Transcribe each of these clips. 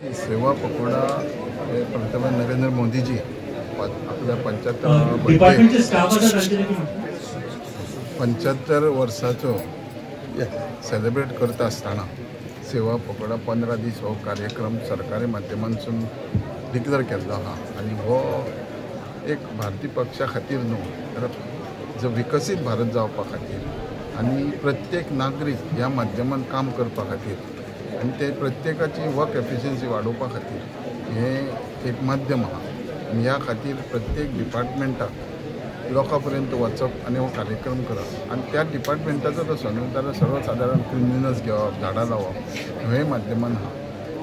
सेवा पकोडा हे पंतप्रधान नरेंद्र मोदीजी आपल्या 75 वर्साचो सेलिब्रेट करता आसतना सेवा पकोडा 15 दीस हो कार्यक्रम सरकारी माध्यमांतून डिक्लेअर केल्लो आहा आनी हो एक भारतीय पक्षा खातीर न्हू तर जो विकसीत भारत जावपा खातीर आनी प्रत्येक नागरीक ह्या माध्यमान काम करपा खातीर आनी ते प्रत्येकाची वर्क एफिशियन्सी वाडोवपा खातीर हे एक माध्यम आहा आनी ह्या खातीर प्रत्येक डिपार्टमेंटाक लोकां पर्यंत वचप आनी हो कार्यक्रम करप आनी त्या डिपार्टमेंटाचो तसो न्हू जाल्यार सर्वसाधारण क्लिनलीनस घेवप झाडां लावप हे माध्यमान आहा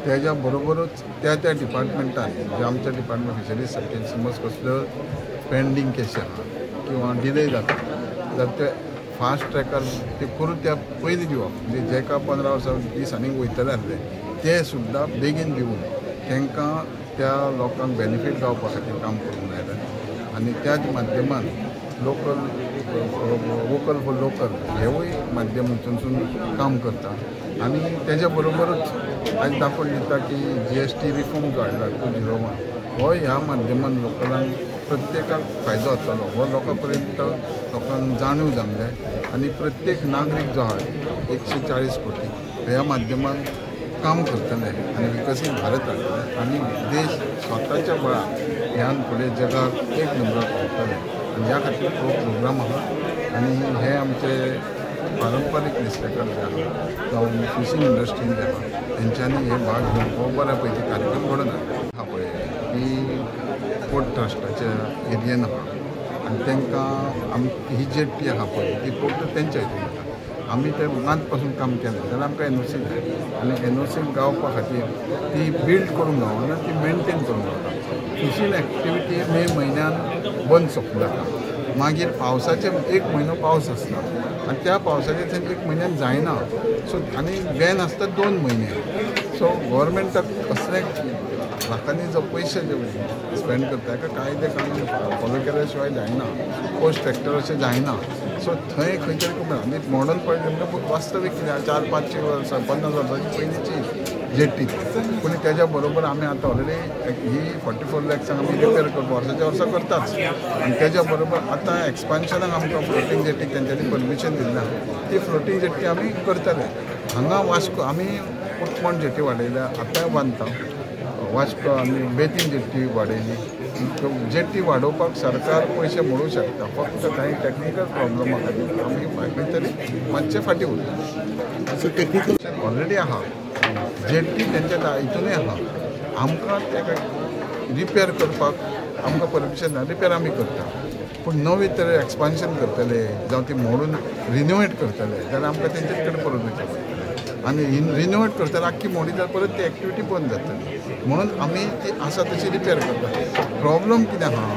तेज्या बरोबरूच त्या डिपार्टमेंटान जे आमच्या डिपार्टमेंट फिशरीज सारखे समज कसल्यो पेंडींग केसी आहा किंवा डिले जाता जाल्यार ते फास्ट ट्रॅकार ते करून त्या पयलीं दिवप म्हणजे जेका 15 वर्सां दीस आनीक वयतले आसले ते सुद्दां बेगीन दिवन तांकां त्या लोकांक बेनिफीट गावपा खातीर काम करूंक लायलें आनी त्याच माध्यमान वोकल फॉर लोकल हेवूय माध्यम हितून काम करता आनी तेज्या बरोबरूच आज दाखोवन दिता की GST रिफॉर्म जो हाडला 201 हो ह्या माध्यमान लोकलांक प्रत्येकाक फायदो जातलो हो लोकां पर्यंत लोकांक जाणीव जावंक जाय आनी प्रत्येक नागरीक जो आहा 140 कोटी ह्या माध्यमान काम करतले आनी विकसीत भारत हाडटले आनी देश स्वताच्या बळार ह्यान फुडें जगाक एक नंबर पावतले आनी ह्या खातीर हो प्रोग्राम आहा आनी हे आमचे पारंपारीक नुस्तेकार जे आहा जावं फिशींग इंडस्ट्रीन जे आहा तेंच्यांनी हे भाग घेवन हो बऱ्या पैकी कार्यक्रम घडोवन हाडला पळय ही पोर्ट ट्रस्टाच्या एरियेन आहा आनी तांकां ही जेट्टी आहा पळय ती पोर्ट तेंच्या हितून येता आमी ते मात पासून काम केलें जाल्यार आमकां NOC जाय आनी NOC गावपा खातीर ती बिल्ड करूंक गावना ती मेनटेन करूंक गावता फिशींग एक्टिविटी मे म्हयन्यान बंद सोंपूंक जाता मागीर पावसाचे 1 म्हयनो पावस आसता आनी त्या पावसाचे थंय 1 म्हयन्यान जायना सो आनी बॅन आसता 2 म्हयने सो गव्हर्मेंटाक कसले लोकांनी जो पयशे जे स्पेंड करता ताका कायदे कानून फॉलो केल्या शिवाय जायना पोस्ट फॅक्टर अशें जायना सो थंय खंय तरी आनी मॉडर्न पळयलें म्हणल्यार वास्तवीक कितें 4-5 वर्सां 50 वर्सांची पयलींची जेट्टी पूण तेज्या बरोबर आमी आतां ऑलरेडी ही 44 लॅक्सांक आमी रिपेर करता वर्साच्या करताच आनी तेज्या बरोबर आतां एक्सपान्शनाक आमकां फ्लोटींग जेट्टीक तेंच्यांनी परमिशन दिल्लें ती फ्लोटींग जेट्टी आमी करतले हांगा वास्को आमी उत्मण जेट्टी वाडयल्या आतां बांदता वास्को आमी बेतीन जेट्टी वाडयली जेट्टी वाडोवपाक सरकार पयशे मोडूं शकता फक्त कांय टॅक्निकल प्रॉब्लमा खातीर आमी खंय तरी मातशें फाटीं उरता सो टॅक्निकल ऑलरेडी आहा जेट्टी तेंच्या हितूनय आहा आमकां तेका रिपेर करपाक आमकां परमिशन ना रिपेर आमी करता पूण नवी तरेन एक्सपान्शन करतले जावं ती मोडून रिनोवेट करतले जाल्यार आमकां तेंचे कडेन परमिशन पडटलें आनी रिनोवेट करतना आख्खी मोडी जाल्यार परत ती एक्टिविटी बंद जातली म्हणून आमी ती आसा तशी रिपेर करता प्रॉब्लम कितें आहा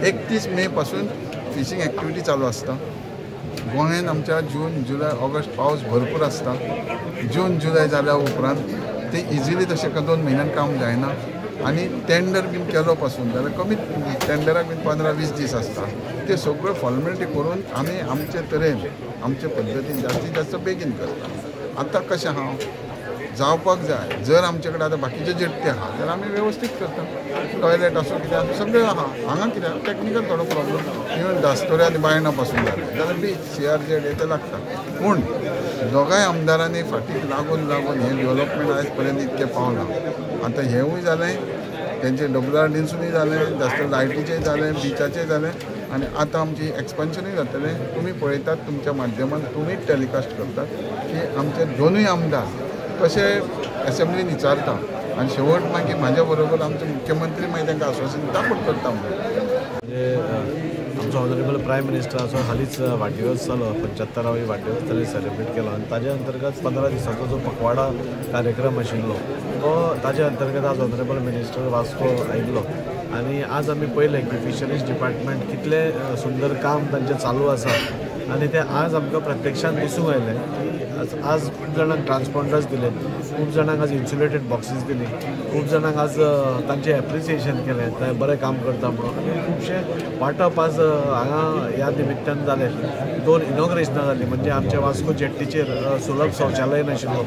31 मे पासून फिशींग एक्टिविटी चालू आसता गोंयांत आमच्या जून जुलय ऑगस्ट पावस भरपूर आसता जून जुलय जाल्या उपरांत ते इजिली तशें 2 म्हयन्यान काम जायना आनी टेंडर बीन केलो पासून जाल्यार कमीत टेंडराक बीन 15-20 दीस आसता ते सगळ्यो फॉर्मेलिटी करून आमी आमचे तरेन आमचे पद्दतीन जास्तीत जास्त बेगीन करता आतां कशें आहा जावपाक जाय जर आमचे कडेन आतां बाकीचे जेट्टी आहा जाल्यार आमी वेवस्थीत करता टॉयलेट आसूं कितें आसूं सगळें आहा हांगा कितें टॅक्निकल थोडो प्रॉब्लम इवन दास्तोऱ्या आनी बायणां पासून जालें जाल्यार बीच CRZ हे ते लागता पूण दोगांय आमदारांनी फाटीक लागून हें डेव्हलपमेंट आयज पर्यंत इतकें पावना आतां हेंवूय जालें तेंचें WRDसूनय जालें जास्त लायटीचेंय जालें बिचाचें जालें आनी आतां आमची एक्सपान्शनूय जातलें तुमी पळयतात तुमच्या माध्यमान तुमी टेलिकास्ट करतात की आमचे दोनूय आमदार कशे असेंब्लीन विचारता आनी शेवट मागीर म्हाज्या बरोबर आमचे मुख्यमंत्री मागीर तांकां आश्वासन दिता पूण करता म्हणजे आमचो ऑनरेबल प्रायम मिनिस्टराचो हालींच वाडदिवस जालो 75वी वाडदिवस ताणें सेलिब्रेट केलो आनी ताजे अंतर्गत 15 दिसांचो जो पखवाडा कार्यक्रम आशिल्लो तो ताजे अंतर्गत आज ऑनरेबल मिनिस्टर वास्को आयिल्लो आनी आज आमी पळयलें की फिशरीज डिपार्टमेंट कितलें सुंदर काम तांचें चालू आसा आनी तें आज आमकां प्रत्यक्षान दिसूंक आयलें आज खूब जाणांक ट्रान्सपॉन्डर्स दिले खूब जाणांक आज इन्सुलेटेड बॉक्सीस दिली, खूब जाणांक आज तांचें एप्रिसिएशन केलें, ते बरें काम करता म्हणून. आनी खुबशे वांटप आज हांगा ह्या निमित्तान जाले. 2 इनॉग्रेशनां जालीं, म्हणजे आमच्या वास्को जेट्टीचेर सुलभ शौचालय नाशिल्लो.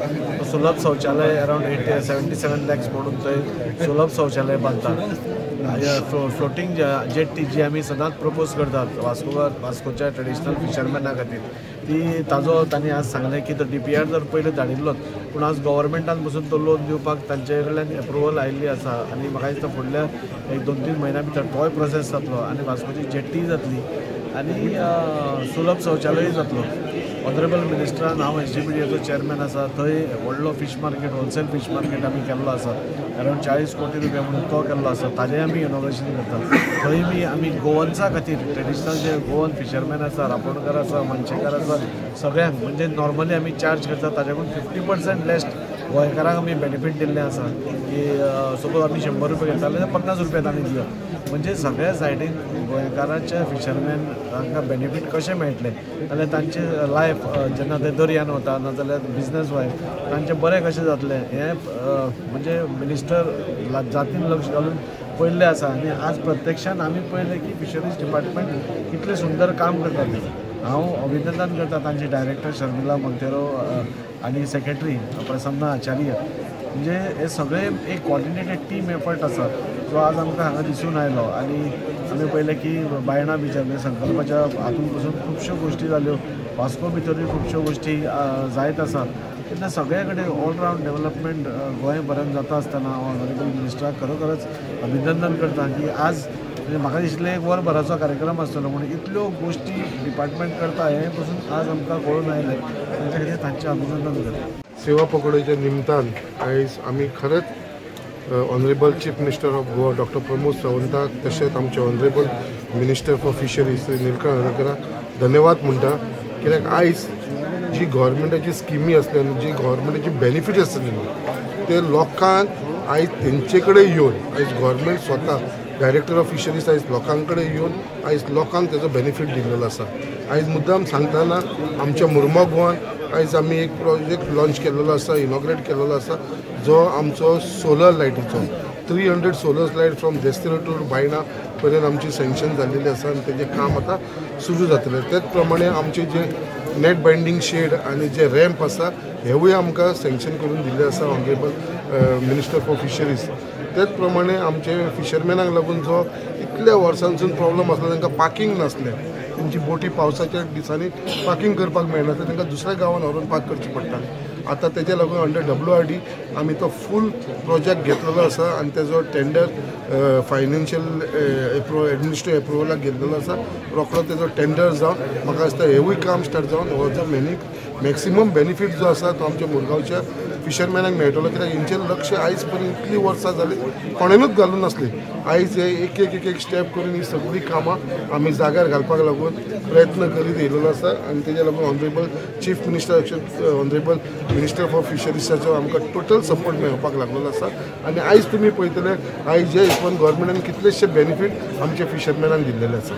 सुलभ शौचालय अरावंड 77 lakhs म्हणून थंय सुलभ शौचालय बांदता. फ्लोटींग जेट्टी जी आमी सदांच प्रपोज करतात वास्कोच्या ट्रेडिशनल फिशरमॅना खातीर, ती ताजो तांणी आज सांगलें की तो DPR जर पयलीं धाडिल्लोच, पूण आज गव्हर्मेंटान पसून तो लोन दिवपाक तांचे कडल्यान एप्रुवल आयिल्ली आसा. आनी म्हाका दिसता फुडल्या 1-2-3 म्हयन्या भितर तोय प्रोसेस जातलो आनी वास्कोची जेट्टी जातली आनी सुलभ शौचालय जातलो. ऑनरेबल मिनिस्टरान हांव SGPDAचो चेअरमॅन आसा, थंय व्हडलो fish market, wholesale fish market आमी केल्लो आसा. अरावंड 40 कोटी रुपया म्हणून तो केल्लो आसा, ताजें आमी इनॉग्रेशन करता. थंय बी आमी गोवन्सा खातीर ट्रेडिशनल जे गोवन फिशरमॅन आसा, रांपोणकार आसा, मनशेकार आसा, सगळ्यांक म्हणजे नॉर्मली आमी चार्ज करता ताच्याकून 50% लेस गोंयकारांक आमी बेनिफीट दिल्लें आसा. की सपोज आमी 100 रुपया घेताले जाल्यार 50 रुपया तांणी दिवप. म्हणजे सगळ्या सायडीन गोंयकाराच्या फिशरमॅन तांकां बेनिफीट कशें मेळटलें जाल्यार तांचे लायफ जेन्ना ते दर्यान वता नाजाल्यार बिजनस वायज तांचें बरें कशें जातलें हें म्हणजे मिनिस्टर जातीन लक्ष घालून पळयल्लें आसा. आनी आज प्रत्यक्षान आमी पळयलें की फिशरीज डिपार्टमेंट कितलें सुंदर काम करता तें. हांव अभिनंदन करता तांचे डायरेक्टर शर्मिला मोंतेरो आनी सेक्रेटरी प्रसन्ना आचार्य. म्हणजे हे सगळे एक कॉर्डिनेटेड टीम एफर्ट आसा जो आज आमकां हांगा दिसून आयलो. आनी आमी पळयलें की बायणां भितर म्हणजे संकल्पाच्या हातून पसून खुबश्यो गोश्टी जाल्यो, वास्को भितरूय खुबश्यो गोश्टी जायत आसा. तेन्ना सगळे कडेन ऑलरावंड डेव्हलपमेंट गोंयभरान जाता आसतना हांव ऑनरेबल मिनिस्टराक खरोखरच अभिनंदन करता की आज म्हणजे म्हाका दिसलें 1 वरभराचो कार्यक्रम आसतलो म्हणून इतल्यो गोश्टी डिपार्टमेंट करता हे पसून आज आमकां कळून आयलें. तांचे खातीर तांचें अभिनंदन करता. सेवा पखोवपाच्या निमतान आयज आमी खरेंच honourable chief minister of Goa doctor Pramod सावंताक तशेंच आमचे honourable minister for fisheries Nilkanth अडकराक धन्यवाद म्हणटा. कित्याक आयज जी गव्हर्मेंटाची स्किमी आसली आनी जी गव्हर्मेंटाची बेनिफीट आसली ते लोकांक आयज तेंचे कडेन येवन आयज गव्हर्मेंट स्वता डायरेक्टर ऑफ फिशरीज आयज लोकां कडेन येवन आयज लोकांक तेजो बेनिफीट दिल्लो आसा. आयज मुद्दाम सांगतना आमच्या मुर्मा गोवान आयज आमी एक प्रोजेक्ट लॉन्च केल्लो आसा, इनॉग्रेट केल्लो आसा, जो आमचो सोलर लायटीचो 300 solar light from Desterro to Baina पर्यंत आमची सँक्शन जाल्लेली आसा आनी तेजें काम आतां सुरू जातलें. तेच प्रमाणे आमचे जे नेट बायंडींग शेड आनी जे रॅम्प आसा हेवूय आमकां सँक्शन करून दिल्ले आसा ऑनरेबल मिनिस्टर फॉर फिशरीज. तेच प्रमाणे आमचे फिशरमॅनाक लागून जो इतल्या वर्सांसून प्रॉब्लम आसलो तांकां पार्किंग नासलें, तेंची बोटी पावसाच्या दिसांनी पार्किंग करपाक मेळना तर तांकां दुसऱ्या गांवांत व्हरून पार्क करची पडटालें. आतां तेजे लागून अंडर WRD आमी तो फूल प्रोजेक्ट घेतलेलो आसा आनी तेजो टेंडर फायनान्शियल एडमिनिस्ट्रेटिव्ह एप्रुवलाक गेल्लो आसा. रोखडो तेजो टेंडर जावन म्हाका दिसता हेवूय काम स्टार्ट जावन हो जो मॅक्सिमम बेनिफीट जो आसा तो आमच्या मुरगांवच्या फिशरमॅनाक मेळटलो. कित्याक हेंचेर लक्ष आयज पर्यंत इतलीं वर्सां जालीं कोणेनूच घालून नासली. आयज हे एक स्टेप करून ही सगळीं कामां आमी जाग्यार घालपाक लागून प्रयत्न करीत येयलेलो आसा आनी तेजे लागून honourable chief minister honourable minister for फिशरीजाचो आमकां टोटल सपोर्ट मेळपाक लागलेलो आसा. आनी आयज तुमी पळयतले आयज जे हिसपान गव्हर्मेंटान कितलेशे बेनिफीट आमच्या फिशरमॅनाक दिल्लेले आसा.